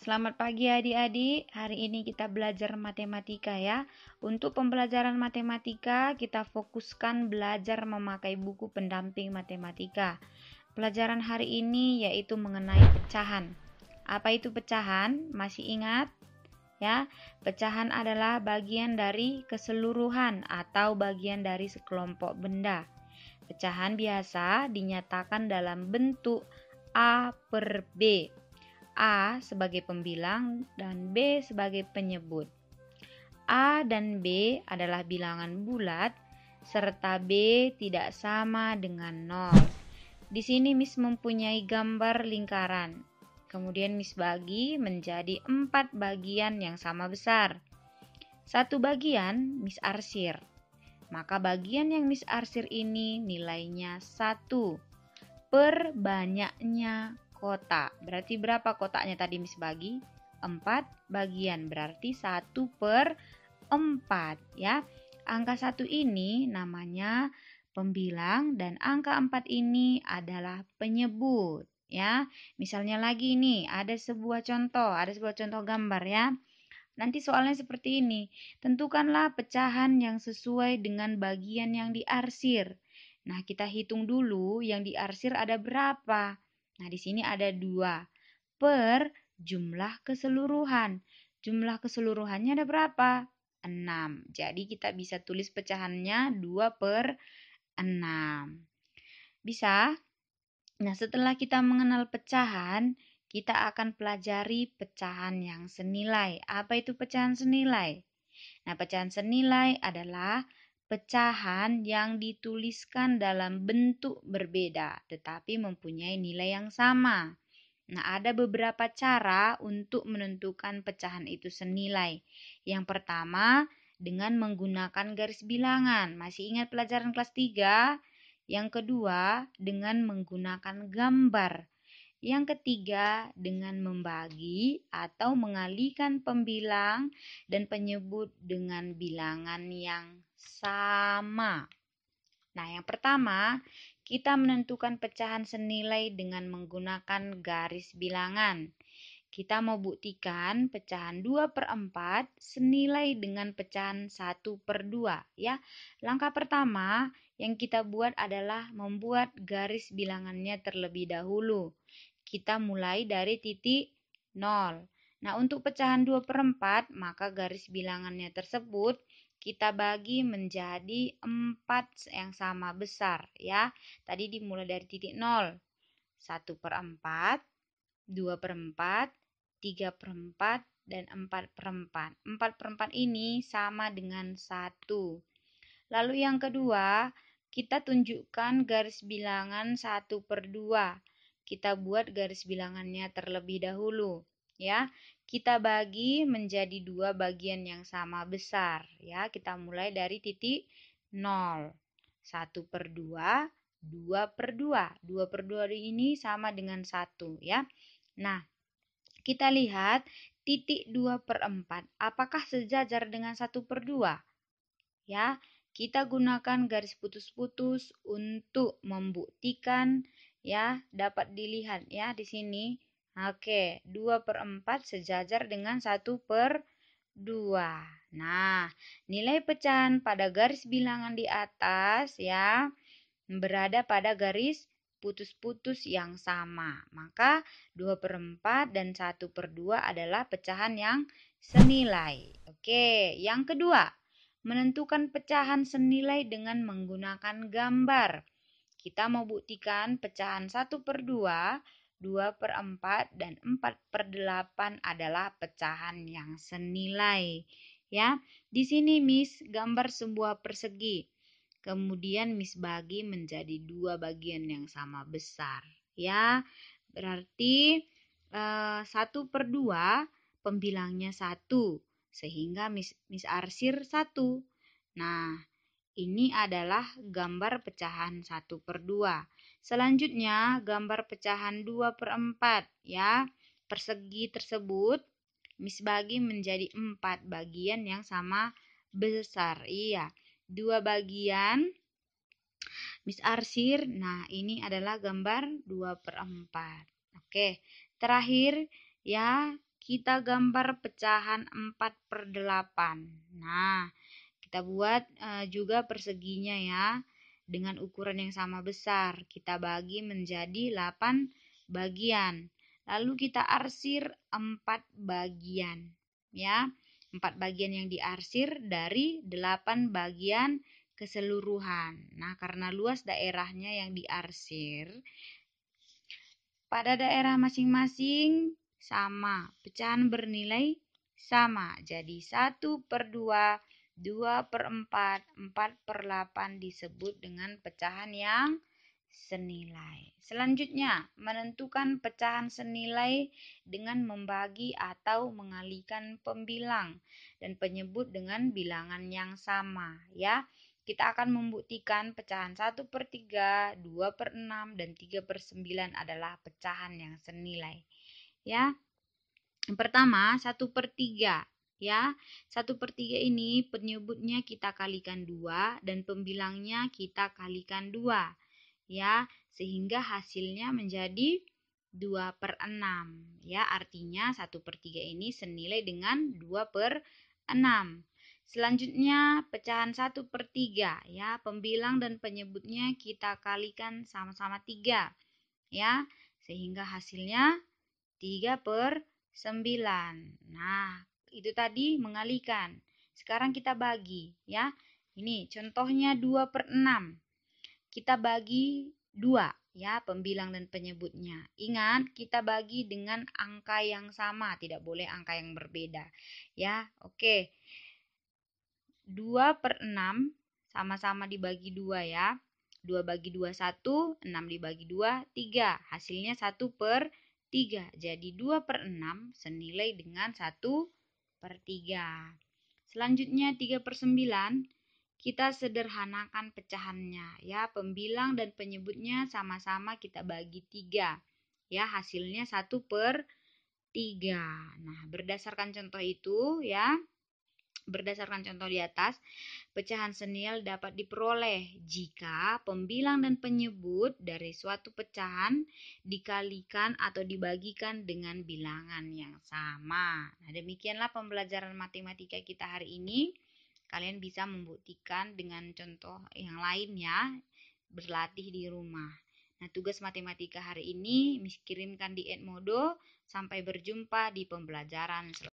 Selamat pagi adik-adik. Hari ini kita belajar matematika ya. Untuk pembelajaran matematika, kita fokuskan belajar memakai buku pendamping matematika. Pelajaran hari ini yaitu mengenai pecahan. Apa itu pecahan? Masih ingat? Ya, pecahan adalah bagian dari keseluruhan atau bagian dari sekelompok benda. Pecahan biasa dinyatakan dalam bentuk A per B. A sebagai pembilang dan B sebagai penyebut. A dan B adalah bilangan bulat serta B tidak sama dengan 0. Di sini Miss mempunyai gambar lingkaran. Kemudian Miss bagi menjadi 4 bagian yang sama besar. Satu bagian Miss arsir. Maka bagian yang Miss arsir ini nilainya 1 per banyaknya kotak. Berarti berapa kotaknya tadi Miss bagi? 4 bagian, berarti 1 per 4 ya. Angka 1 ini namanya pembilang dan angka 4 ini adalah penyebut ya. Misalnya lagi nih, ada sebuah contoh gambar ya. Nanti soalnya seperti ini. Tentukanlah pecahan yang sesuai dengan bagian yang diarsir. Nah, kita hitung dulu yang diarsir ada berapa. Nah, di sini ada 2 per jumlah keseluruhan. Jumlah keseluruhannya ada berapa? 6. Jadi kita bisa tulis pecahannya 2 per 6. Bisa? Nah, setelah kita mengenal pecahan, kita akan pelajari pecahan yang senilai. Apa itu pecahan senilai? Nah, pecahan senilai adalah pecahan yang dituliskan dalam bentuk berbeda, tetapi mempunyai nilai yang sama. Nah, ada beberapa cara untuk menentukan pecahan itu senilai. Yang pertama, dengan menggunakan garis bilangan. Masih ingat pelajaran kelas 3? Yang kedua, dengan menggunakan gambar. Yang ketiga, dengan membagi atau mengalihkan pembilang dan penyebut dengan bilangan yang sama. Nah, yang pertama, kita menentukan pecahan senilai dengan menggunakan garis bilangan. Kita mau buktikan pecahan 2 per 4 senilai dengan pecahan 1 per 2 ya. Langkah pertama yang kita buat adalah membuat garis bilangannya terlebih dahulu. Kita mulai dari titik 0. Nah, untuk pecahan 2 per 4 maka garis bilangannya tersebut kita bagi menjadi 4 yang sama besar ya. Tadi dimulai dari titik 0. 1 per 4, 2 per 4, 3 per 4, dan 4 per 4. 4 per 4 ini sama dengan 1. Lalu yang kedua, kita tunjukkan garis bilangan 1 per 2. Kita buat garis bilangannya terlebih dahulu. Ya, kita bagi menjadi 2 bagian yang sama besar. Ya, kita mulai dari titik 0. 1 per 2, 2 per 2. 2 per 2 ini sama dengan 1 ya. Nah, kita lihat titik 2 per 4. Apakah sejajar dengan 1 per 2? Ya, kita gunakan garis putus-putus untuk membuktikan ya, dapat dilihat ya di sini. Oke, 2 per 4 sejajar dengan 1 per 2. Nah, nilai pecahan pada garis bilangan di atas ya berada pada garis putus-putus yang sama. Maka 2 per 4 dan 1 per 2 adalah pecahan yang senilai. Oke, yang kedua, menentukan pecahan senilai dengan menggunakan gambar. Kita mau buktikan pecahan 1 per 2, 2 per 4, dan 4 per 8 adalah pecahan yang senilai. Ya, di sini Miss gambar sebuah persegi. Kemudian Miss bagi menjadi 2 bagian yang sama besar. Ya, berarti 1 per 2 pembilangnya 1. Sehingga Miss arsir 1. Nah, ini adalah gambar pecahan 1 per 2. Selanjutnya, gambar pecahan 2 per 4. Ya, persegi tersebut Miss bagi menjadi 4 bagian yang sama besar. Iya, 2 bagian Miss arsir. Nah, ini adalah gambar 2 per 4. Oke, terakhir ya kita gambar pecahan 4/8. Nah, kita buat juga perseginya ya, dengan ukuran yang sama besar. Kita bagi menjadi 8 bagian. Lalu kita arsir 4 bagian. Ya, 4 bagian yang diarsir dari 8 bagian keseluruhan. Nah, karena luas daerahnya yang diarsir, pada daerah masing-masing sama, pecahan bernilai sama. Jadi 1/2, 2/4, 4/8 disebut dengan pecahan yang senilai. Selanjutnya, menentukan pecahan senilai dengan membagi atau mengalihkan pembilang dan penyebut dengan bilangan yang sama, ya. Kita akan membuktikan pecahan 1/3, 2/6, dan 3/9 adalah pecahan yang senilai. Ya, yang pertama 1/3. Ya, 1/3 ini penyebutnya kita kalikan 2 dan pembilangnya kita kalikan 2. Ya, sehingga hasilnya menjadi 2/6. Ya, artinya 1/3 ini senilai dengan 2/6. Selanjutnya pecahan 1/3 ya, pembilang dan penyebutnya kita kalikan sama-sama 3 ya, sehingga hasilnya 3/9. Nah, itu tadi mengalihkan. Sekarang kita bagi ya. Ini contohnya 2/6. Kita bagi 2 ya, pembilang dan penyebutnya. Ingat, kita bagi dengan angka yang sama, tidak boleh angka yang berbeda. Ya, oke. 2/6 sama-sama dibagi 2 ya. 2 bagi 2 1, 6 dibagi 2 3. Hasilnya 1/3. Jadi 2/6 senilai dengan 1/3. Selanjutnya 3/9 kita sederhanakan pecahannya ya. Pembilang dan penyebutnya sama-sama kita bagi 3. Ya, hasilnya 1/3. Nah, berdasarkan contoh itu ya, berdasarkan contoh di atas, pecahan senilai dapat diperoleh jika pembilang dan penyebut dari suatu pecahan dikalikan atau dibagikan dengan bilangan yang sama. Nah, demikianlah pembelajaran matematika kita hari ini. Kalian bisa membuktikan dengan contoh yang lain ya, berlatih di rumah. Nah, tugas matematika hari ini Miss kirimkan di Edmodo. Sampai berjumpa di pembelajaran selanjutnya.